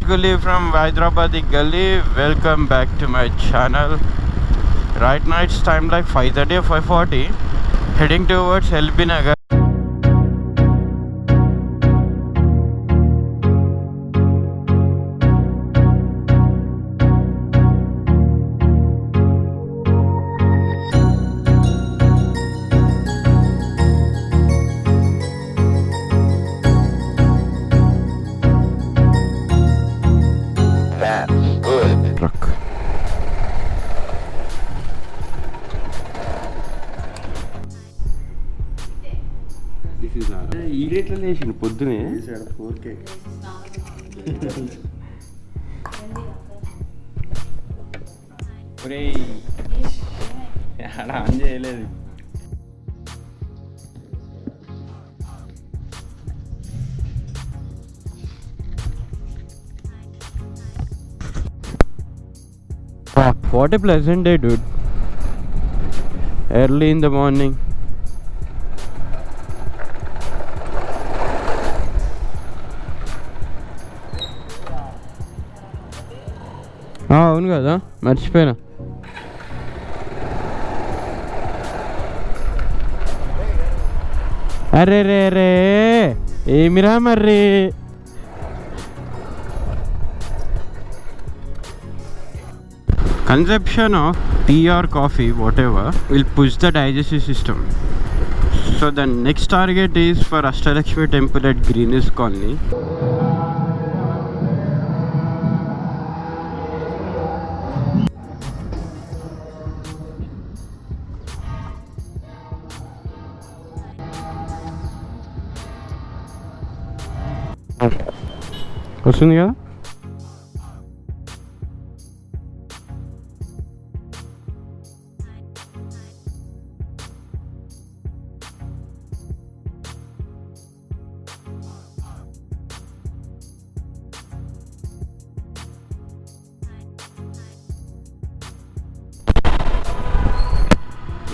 Gully from Hyderabad Gully. Welcome back to my channel. Right now it's time like 5:30 or 5:40. Heading towards LB Nagar. Truck. This is our. ఈ రేట్లో లేచిండు పొద్దునే 4K. ఒరేయ్ on చేయలేదు. What a pleasant day, dude. Early in the morning. అవును కదా, మర్చిపోయినా. అరే రే రే ఏమిరా మర్రి. Consumption of tea or coffee, whatever, will push the digestive system. So the next target is for Ashtalakshmi temple at Greenwich Colony. వస్తుంది కదా.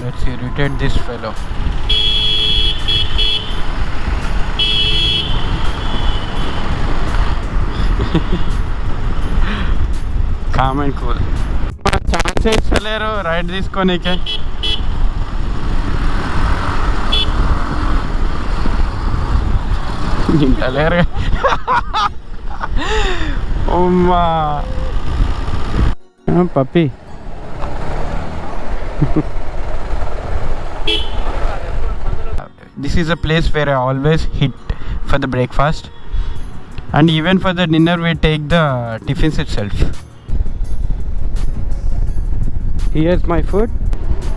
Let's irritate this fellow. Calm and cool. Chance ఇస్తలేరు ride తీసుకోనీకే. ఇంటలేరు. అమ్మా పప్పి. This is a place where I always hit for the breakfast, and even for the dinner we take the tiffins itself. Here's my food,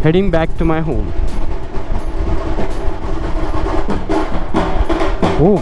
heading back to my home. Oh.